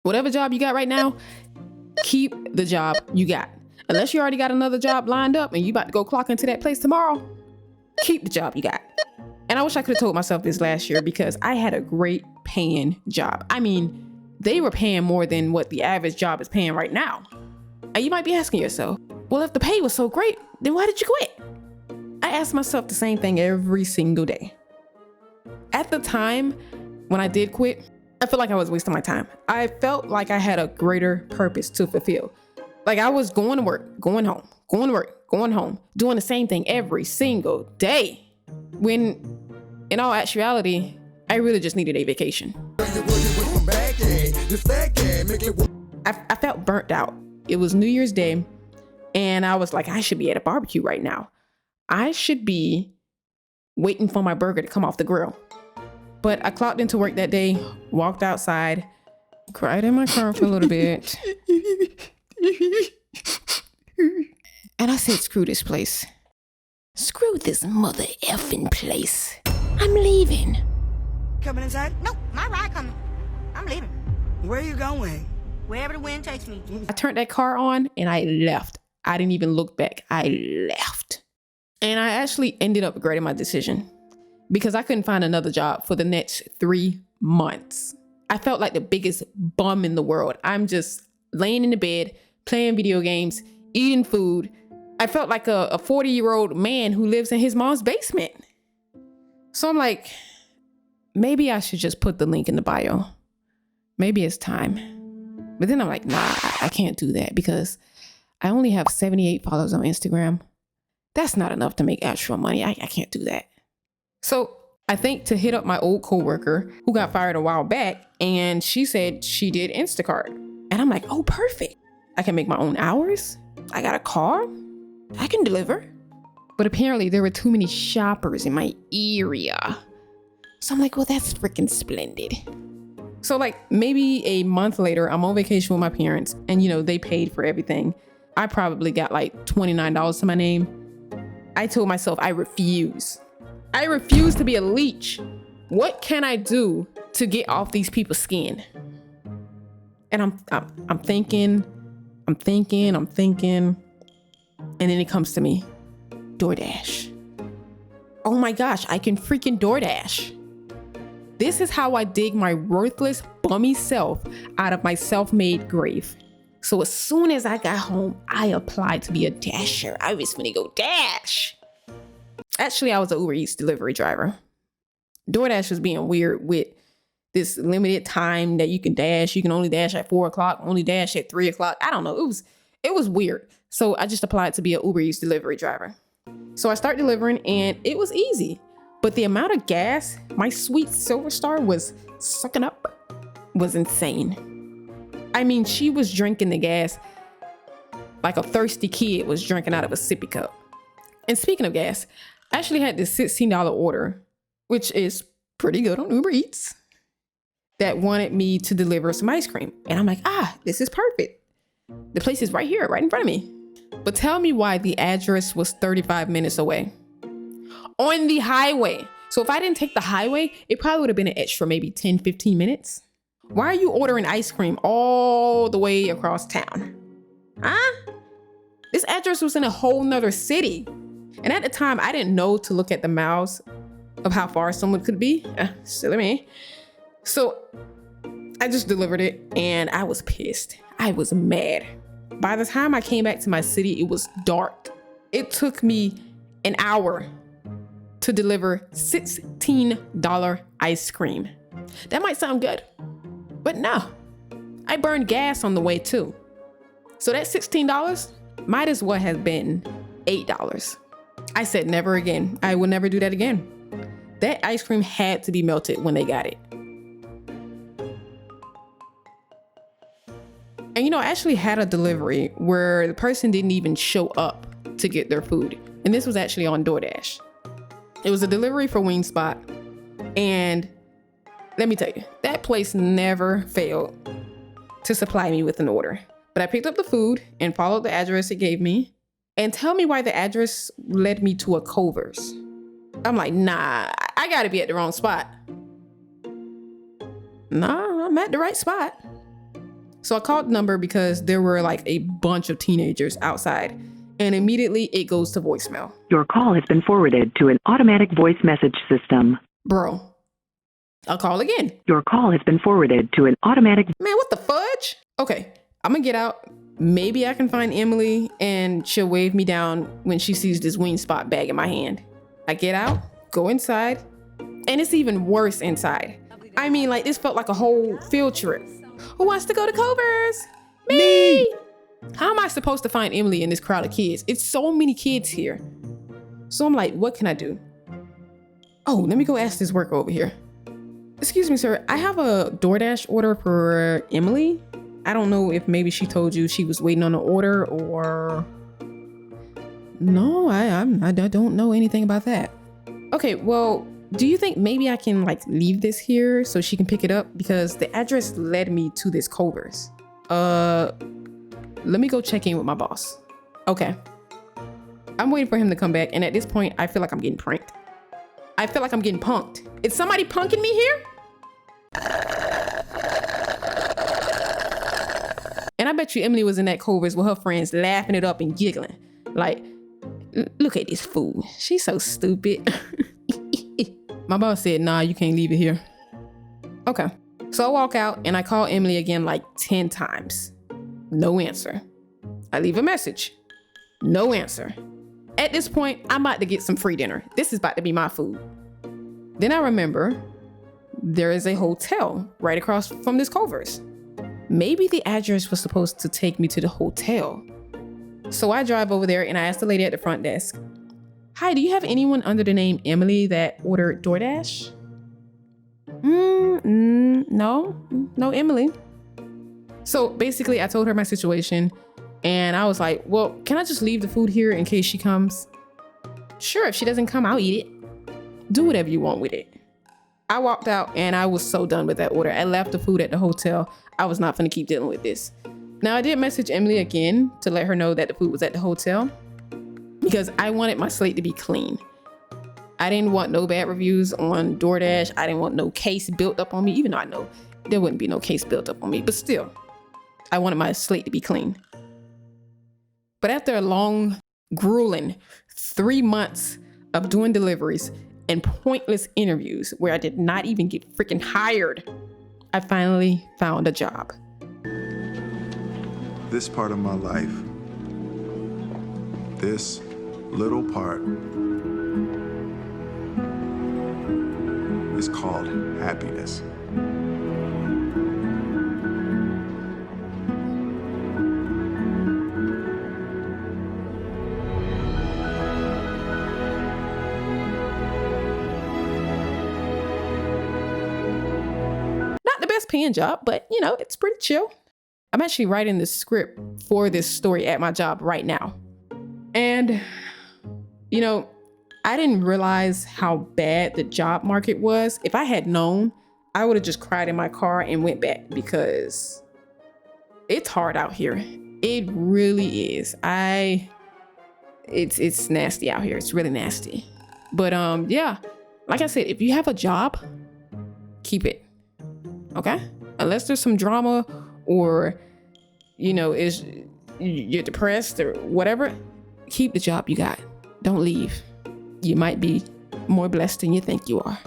Whatever job you got right now, keep the job you got. Unless you already got another job lined up and you about to go clock into that place tomorrow, keep the job you got. And I wish I could have told myself this last year because I had a great paying job. I mean, they were paying more than what the average job is paying right now. And you might be asking yourself, well, if the pay was so great, then why did you quit? I ask myself the same thing every single day. At the time when I did quit, I felt like I was wasting my time. I felt like I had a greater purpose to fulfill. Like I was going to work, going home, going to work, going home, doing the same thing every single day. When in all actuality, I really just needed a vacation. I felt burnt out. It was New Year's Day and I was like, I should be at a barbecue right now. I should be waiting for my burger to come off the grill. But I clocked into work that day, walked outside, cried in my car for a little bit. And I said, screw this place. Screw this mother effing place. I'm leaving. Coming inside? No, my ride coming. I'm leaving. Where are you going? Wherever the wind takes me. I turned that car on and I left. I didn't even look back. I left. And I actually ended up regretting my decision because I couldn't find another job for the next 3 months. I felt like the biggest bum in the world. I'm just laying in the bed, playing video games, eating food. I felt like a 40-year-old man who lives in his mom's basement. So I'm like, maybe I should just put the link in the bio. Maybe it's time. But then I'm like, nah, I can't do that because I only have 78 followers on Instagram. That's not enough to make actual money. I can't do that. So I think to hit up my old coworker who got fired a while back, and she said she did Instacart. And I'm like, oh, perfect. I can make my own hours. I got a car. I can deliver. But apparently there were too many shoppers in my area. So I'm like, well, that's freaking splendid. So like maybe a month later, I'm on vacation with my parents and, you know, they paid for everything. I probably got like $29 to my name. I told myself I refuse. I refuse to be a leech. What can I do to get off these people's skin? And I'm thinking. And then it comes to me, DoorDash. Oh my gosh, I can freaking DoorDash. This is how I dig my worthless, bummy self out of my self-made grave. So as soon as I got home, I applied to be a dasher. I was gonna go dash. Actually, I was an Uber Eats delivery driver. DoorDash was being weird with this limited time that you can dash. You can only dash at 4 o'clock, only dash at 3 o'clock. I don't know. It was weird. So I just applied to be an Uber Eats delivery driver. So I started delivering and it was easy. But the amount of gas my sweet Silver Star was sucking up was insane. I mean, she was drinking the gas like a thirsty kid was drinking out of a sippy cup. And speaking of gas, I actually had this $16 order, which is pretty good on Uber Eats, that wanted me to deliver some ice cream. And I'm like, this is perfect. The place is right here, right in front of me. But tell me why the address was 35 minutes away. On the highway. So if I didn't take the highway, it probably would have been an extra maybe 10, 15 minutes. Why are you ordering ice cream all the way across town? Huh? This address was in a whole nother city. And at the time, I didn't know to look at the miles of how far someone could be. Silly me. So I just delivered it and I was pissed. I was mad. By the time I came back to my city, it was dark. It took me an hour to deliver $16 ice cream. That might sound good, but no. I burned gas on the way too. So that $16 might as well have been $8. I said never again. I will never do that again. That ice cream had to be melted when they got it. And you know, I actually had a delivery where the person didn't even show up to get their food. And this was actually on DoorDash. It was a delivery for Wingspot. And let me tell you, that place never failed to supply me with an order. But I picked up the food and followed the address it gave me. And tell me why the address led me to a Culver's. I'm like, nah, I gotta be at the wrong spot. Nah, I'm at the right spot. So I called the number because there were like a bunch of teenagers outside, and immediately it goes to voicemail. Your call has been forwarded to an automatic voice message system. Bro, I'll call again. Your call has been forwarded to an automatic... Man, what the fudge? Okay, I'm gonna get out. Maybe I can find Emily and she'll wave me down when she sees this Wingspot bag in my hand. I get out, go inside, and it's even worse inside. I mean, like, this felt like a whole field trip. Who wants to go to Culver's? Me! How am I supposed to find Emily in this crowd of kids? It's so many kids here. So I'm like, what can I do? Oh, let me go ask this worker over here. Excuse me, sir. I have a DoorDash order for Emily. I don't know if maybe she told you she was waiting on an order or... No, I don't know anything about that. Okay, well, do you think maybe I can like leave this here so she can pick it up? Because the address led me to this Culver's. Let me go check in with my boss. Okay. I'm waiting for him to come back, and at this point, I feel like I'm getting pranked. I feel like I'm getting punked. Is somebody punking me here? And I bet you Emily was in that Culver's with her friends laughing it up and giggling. Like, look at this fool. She's so stupid. My boss said, nah, you can't leave it here. Okay. So I walk out and I call Emily again like 10 times. No answer. I leave a message. No answer. At this point, I'm about to get some free dinner. This is about to be my food. Then I remember there is a hotel right across from this Culver's. Maybe the address was supposed to take me to the hotel. So I drive over there and I ask the lady at the front desk, hi, do you have anyone under the name Emily that ordered DoorDash? No Emily. So basically I told her my situation and I was like, well, can I just leave the food here in case she comes? Sure, if she doesn't come, I'll eat it. Do whatever you want with it. I walked out and I was so done with that order. I left the food at the hotel. I was not gonna keep dealing with this. Now I did message Emily again to let her know that the food was at the hotel because I wanted my slate to be clean. I didn't want no bad reviews on DoorDash. I didn't want no case built up on me, even though I know there wouldn't be no case built up on me, but still, I wanted my slate to be clean. But after a long, grueling 3 months of doing deliveries and pointless interviews where I did not even get freaking hired, I finally found a job. This part of my life, this little part, is called happiness. Not the best paying job, but you know, it's pretty chill. I'm actually writing the script for this story at my job right now. And, you know, I didn't realize how bad the job market was. If I had known, I would have just cried in my car and went back because it's hard out here. It really is. It's nasty out here. It's really nasty. But yeah, like I said, if you have a job, keep it. Okay? Unless there's some drama or, you know, you're depressed or whatever, keep the job you got. Don't leave. You might be more blessed than you think you are.